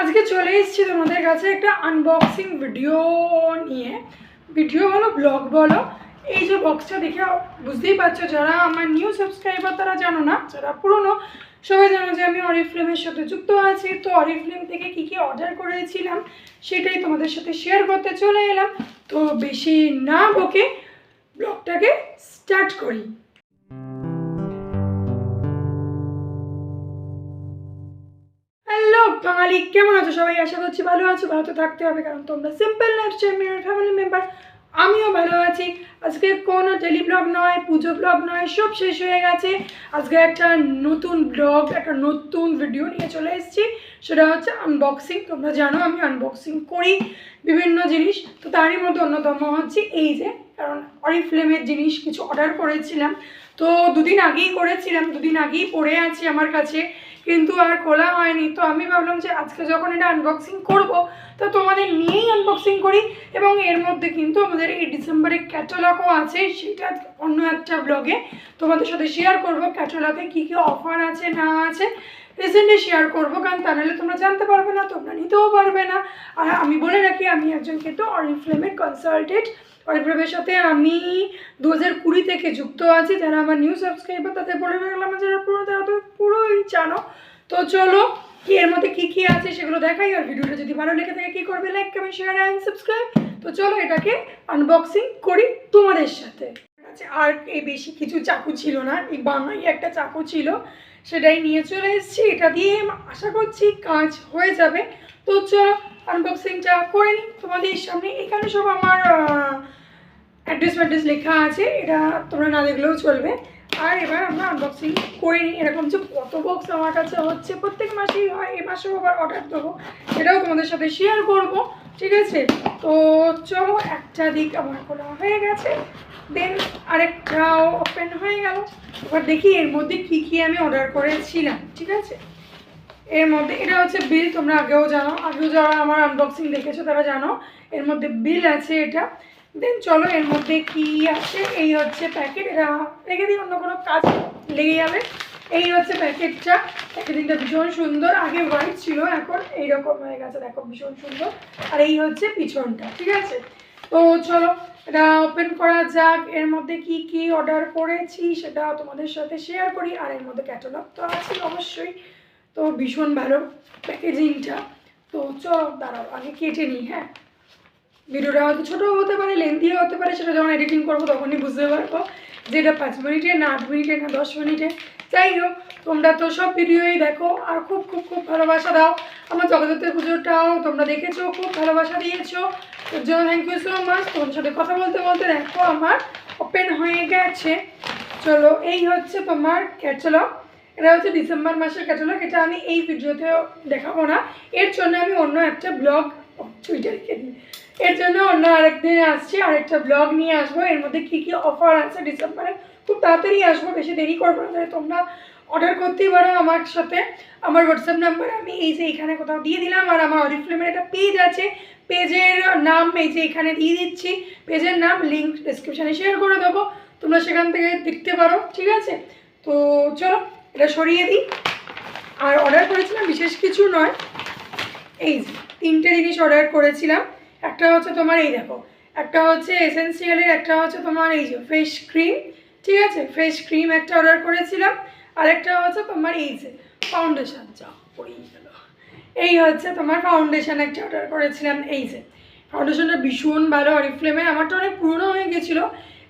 আজকে চলে এসেছি তোমাদের কাছে একটা আনবক্সিং ভিডিও নিয়ে। ভিডিও বলো ব্লগ বলো, এই যে বক্সটা দেখে বুঝতেই পারছো, যারা আমার নিউ সাবস্ক্রাইবার তারা জানো না, যারা পুরনো সবাই জানো যে আমি অরিফ্লেমের সাথে যুক্ত আছি। তো অরিফ্লেম থেকে কী কী অর্ডার করেছিলাম সেটাই তোমাদের সাথে শেয়ার করতে চলে এলাম। তো বেশি না বকে ব্লগটাকে স্টার্ট করি। হ্যালো বাঙালি, কেমন আছো সবাই? আশা করছি ভালো আছো। ভালো তো থাকতে হবে, কারণ তোমরা সিম্পল লাইফস্টাইল মেয়ের ফ্যামিলি মেম্বার। আমিও ভালো আছি। আজকে কোনো ডেলি ব্লগ নয়, পুজো ব্লগ নয়, সব শেষ হয়ে গেছে। আজকে একটা নতুন ব্লগ, একটা নতুন ভিডিও নিয়ে চলে এসেছি। সেটা হচ্ছে আনবক্সিং। তোমরা জানো আমি আনবক্সিং করি বিভিন্ন জিনিস, তো তারই মধ্যে অন্যতম হচ্ছে এই যে, কারণ অরিফ্লেমের জিনিস কিছু অর্ডার করেছিলাম। তো দুদিন আগেই করেছিলাম, দুদিন আগেই পড়ে আছি আমার কাছে, কিন্তু আর খোলা হয়নি। তো আমি ভাবলাম যে আজকে যখন এটা আনবক্সিং করব তো তোমাদের নিয়েই আনবক্সিং করি। এবং এর মধ্যে কিন্তু আমাদের এই ডিসেম্বরের ক্যাটালগও আছে, সেটা অন্য একটা ব্লগে তোমাদের সাথে শেয়ার করব। ক্যাটালগে কী কী অফার আছে না আছে রিসেন্টলি শেয়ার করবো, কারণ তা নাহলে তোমরা জানতে পারবে না, তোমরা নিতেও পারবে না। আর আমি বলে রাখি, আমি একজন কিন্তু অরিফ্লেমের কনসালটেন্ট। অরিফ্লেমের সাথে আমি 2020 থেকে যুক্ত আছি। যারা আমার নিউ সাবস্ক্রাইবার তাদের বলে রাখলাম, যারা পুরো তারা তো পুরোই জানো। তো চলো কি এর মধ্যে কী কী আছে সেগুলো দেখাই। আর ভিডিওটা যদি ভালো লেগে থাকে কী করবে, like comment share and subscribe. তো চলো এটাকে আনবক্সিং করি তোমাদের সাথে। আর এই বেশি কিছু চাকু ছিল না, এই বাঙালি একটা চাকু ছিল, সেটাই নিয়ে চলে এসেছি। এটা দিয়ে আশা করছি কাজ হয়ে যাবে। তো চলো আনবক্সিংটা করে নিই তোমাদের সামনে। এখানে সব আমার অ্যাড্রেস ফ্যাড্রেস লেখা আছে, এটা তোমরা না দেখলেও চলবে। আর এবার আমরা আনবক্সিং করে নিই। এরকম যে কত বক্স আমার কাছে হচ্ছে, প্রত্যেক মাসেই হয়, এ মাসেও আবার অর্ডার দেবো, সেটাও তোমাদের সাথে শেয়ার করব, ঠিক আছে? তো চলো, একটা দিক আমার খোলা হয়ে গেছে, দেন আরেকটাও ওপেন হয়ে গেল। এবার দেখি এর মধ্যে কী কী আমি অর্ডার করেছিলাম, ঠিক আছে? এর মধ্যে এটা হচ্ছে বিল, তোমরা আগেও জানো, আগেও যারা আমার আনবক্সিং দেখেছো তারা জানো এর মধ্যে বিল আছে এটা। দেন চলো এর মধ্যে কি আছে। এই হচ্ছে প্যাকেট, এটা রেখে দিই, অন্য কোনো কাজ লেগে যাবে। এই হচ্ছে প্যাকেটটা। প্যাকেজিংটা ভীষণ সুন্দর, আগে হোয়াইট ছিল এখন এইরকম হয়ে গেছে, দেখো ভীষণ সুন্দর। আর এই হচ্ছে পিছনটা, ঠিক আছে? তো চলো এটা ওপেন করা যাক। এর মধ্যে কি কি অর্ডার করেছি সেটা তোমাদের সাথে শেয়ার করি। আর এর মধ্যে ক্যাটালগ তো আছে অবশ্যই। তো ভীষণ ভালো প্যাকেজিংটা। তো চলো দাঁড়াও আগে কেটে নিই। হ্যাঁ, ভিডিওটা হয়তো ছোটো হতে পারে, লেন্থিও হতে পারে, সেটা যখন এডিটিং করবো তখনই বুঝতে পারবো যে এটা 5 মিনিটে না 8 মিনিটে না 10 মিনিটে। যাই হোক, তোমরা তো সব ভিডিওই দেখো আর খুব খুব খুব ভালোবাসা দাও। আমার জগদ্ধাত্রী পুজোটাও তোমরা দেখেছো, খুব ভালোবাসা দিয়েছো, ওর জন্য থ্যাংক ইউ সো মাচ। তোমাদের সাথে কথা বলতে বলতে দেখো আমার ওপেন হয়ে গেছে। চলো এই হচ্ছে তোমার ক্যাটালগ। এটা হচ্ছে ডিসেম্বর মাসের ক্যাটালগ। এটা আমি এই ভিডিওতেও দেখাবো না, এর জন্য আমি অন্য একটা ব্লগ ছুঁইটা রেখে দিই, এর জন্য অন্য আরেকদিন আসছি, আরেকটা ব্লগ নিয়ে আসবো। এর মধ্যে কী কী অফার আছে ডিসেম্বরে, খুব তাড়াতাড়ি আসবো, বেশি দেরি করবো না। তাই তোমরা অর্ডার করতেই পারো আমার সাথে। আমার হোয়াটসঅ্যাপ নাম্বার আমি এই যে এখানে কোথাও দিয়ে দিলাম। আর আমার অরিফ্লেমের একটা পেজ আছে, পেজের নাম এই যে এখানে দিয়ে দিচ্ছি, পেজের নাম লিঙ্ক ডিসক্রিপশানে শেয়ার করে দেবো, তোমরা সেখান থেকে দেখতে পারো, ঠিক আছে? তো চলো এটা সরিয়ে দিই। আর অর্ডার করেছিলাম বিশেষ কিছু নয়, এই যে 3টে জিনিস অর্ডার করেছিলাম। একটা হচ্ছে তোমার এই দেখো, একটা হচ্ছে এসেন্সিয়ালের, একটা হচ্ছে তোমার এই যে ফেস ক্রিম, ঠিক আছে? ফেস ক্রিম একটা অর্ডার করেছিলাম। আর একটা হচ্ছে তোমার এই যে ফাউন্ডেশন, যা পড়েই গেল, এই হচ্ছে তোমার ফাউন্ডেশন একটা অর্ডার করেছিলাম। এই যে ফাউন্ডেশনটা ভীষণ ভালো অরিফ্লেমের, আমারটা অনেক পুরনো হয়ে গেছিলো।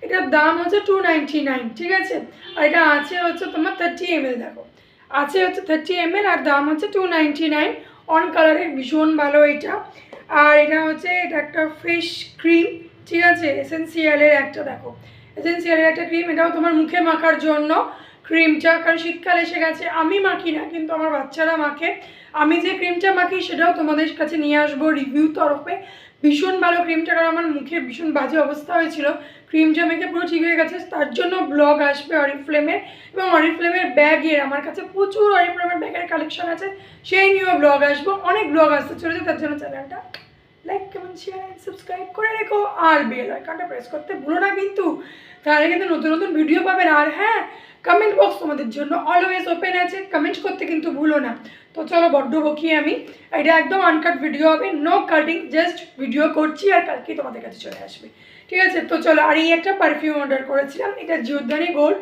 এটার দাম হচ্ছে 299, ঠিক আছে? আর এটা আছে হচ্ছে তোমার 30 ml, দেখো আছে হচ্ছে 30 ml, আর দাম হচ্ছে 299। অন কালারের, ভীষণ ভালো এটা। আর এটা হচ্ছে, এটা একটা ফেস ক্রিম, ঠিক আছে? এসেন্সিয়ালের একটা, দেখো এসেন্সিয়ালের একটা ক্রিম, এটাও তোমার মুখে মাখার জন্য ক্রিমটা, কারণ শীতকাল এসে গেছে। আমি মাখি না কিন্তু আমার বাচ্চারা মাখে। আমি যে ক্রিমটা মাখি সেটাও তোমাদের কাছে নিয়ে আসবো রিভিউ তরফে। ভীষণ ভালো ক্রিমটা, কারণ আমার মুখে ভীষণ বাজে অবস্থা হয়েছিল, ক্রিমটা মেখে পুরো ঠিক হয়ে গেছে। তার জন্য ব্লগ আসবে অরিফ্লেমের। এবং অরিফ্লেমের ব্যাগের, আমার কাছে প্রচুর অরিফ্লেমের ব্যাগের কালেকশন আছে, সেই নিয়েও ব্লগ আসবো। অনেক ব্লগ আসতে চলেছে, তার জন্য চ্যানেলটা like comment share and subscribe করে রেখো। আর বেল আইকনটা প্রেস করতে ভুলো না কিন্তু, তাহলে কিন্তু নতুন নতুন ভিডিও পাবেন। আর হ্যাঁ, কমেন্ট বক্স তোমাদের জন্য অলওয়েজ ওপেন আছে, কমেন্ট করতে কিন্তু ভুলো না। তো চলো বড্ড বকি আমি, এটা একদম আনকাট ভিডিও হবে, নো কাটিং, জাস্ট ভিডিও করছি আর কালকে তোমাদের কাছে চলে আসবে, ঠিক আছে? তো চলো, আর এই একটা পারফিউম অর্ডার করেছিলাম, এটা জিওদানি গোল্ড,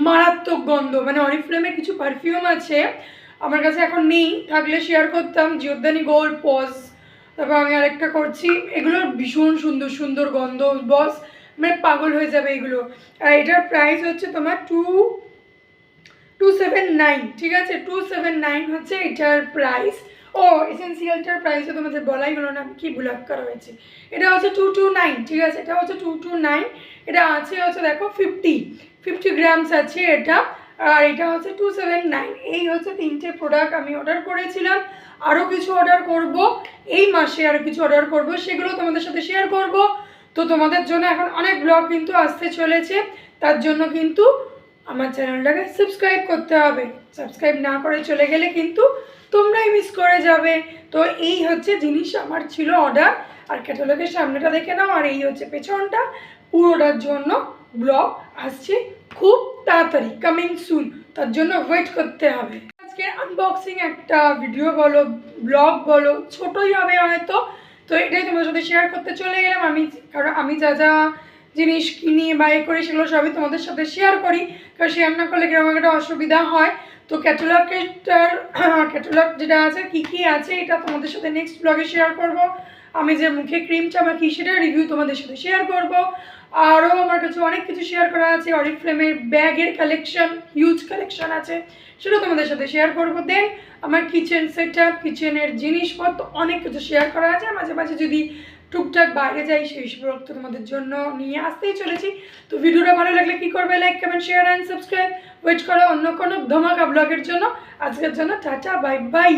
মারাত্মক গন্ধ, মানে অরিফ্লেমের কিছু পারফিউম আছে আমার কাছে এখন নেই, থাকলে শেয়ার করতাম, জিওদানি গোল্ড, পজ, তারপর আমি আরেকটা করছি, এগুলোর ভীষণ সুন্দর সুন্দর গন্ধ বস, মানে পাগল হয়ে যাবে এগুলো। আর এটার প্রাইস হচ্ছে তোমার 279, ঠিক আছে? 279 হচ্ছে এটার প্রাইস। ও এসেন্সিয়ালটার প্রাইসও তোমাদের বলাই হলো না, আমি কি ব্লগ করা হয়েছে, এটা হচ্ছে 229, ঠিক আছে? এটা হচ্ছে 229, এটা আছে হচ্ছে দেখো 50 গ্রামস আছে এটা, আর এটা হচ্ছে 279। এই হচ্ছে 3টে প্রোডাক্ট আমি অর্ডার করেছিলাম, আরও কিছু অর্ডার করব এই মাসে, আরও কিছু অর্ডার করব, সেগুলো তোমাদের সাথে শেয়ার করব। তো তোমাদের জন্য এখন অনেক ব্লগ কিন্তু আসতে চলেছে, তার জন্য কিন্তু আমার চ্যানেলটাকে সাবস্ক্রাইব করতে হবে, সাবস্ক্রাইব না করে চলে গেলে কিন্তু তোমরাই মিস করে যাবে। তো এই হচ্ছে জিনিস আমার ছিল অর্ডার, আর ক্যাটালগের সামনেটা দেখে নাও, আর এই হচ্ছে পেছনটা, পুরোটার জন্য ব্লগ আসছে খুব তাড়াতাড়ি, কামিং সুন, তার জন্য ওয়েট করতে হবে। আজকে আনবক্সিং একটা ভিডিও বলো, ব্লগ বলো, ছোটোই হবে হয়তো, তো এটাই তোমাদের সাথে শেয়ার করতে চলে গেলাম আমি, কারণ আমি যা যা জিনিস কিনি বাই করি সেগুলো সবই তোমাদের সাথে শেয়ার করি, কারণ শেয়ার না করলে কিরকম একটা অসুবিধা হয়। তো ক্যাটালগ যেটা আছে কী কী আছে এটা তোমাদের সাথে নেক্সট ব্লগে শেয়ার করব। আমি যে মুখে ক্রিমটা মাখি সেটার রিভিউ তোমাদের সাথে শেয়ার করব। আরও আমার কাছে অনেক কিছু শেয়ার করা আছে, অরিফ্লেমের ব্যাগের কালেকশন, হিউজ কালেকশন আছে, সেটা তোমাদের সাথে শেয়ার করবো। দেন আমার কিচেন সেটআপ, কিচেনের জিনিসপত্র অনেক কিছু শেয়ার করা আছে, মাঝে মাঝে যদি টুকটাক বাইরে যাই সেই সব তো তোমাদের জন্য নিয়ে আসতেই চলেছি। তো ভিডিওটা ভালো লাগলে কী করবে, like comment share and subscribe. Wait করো অন্য কোনো ধমাকা ব্লগের জন্য। আজকের জন্য টাটা, বাই বাই।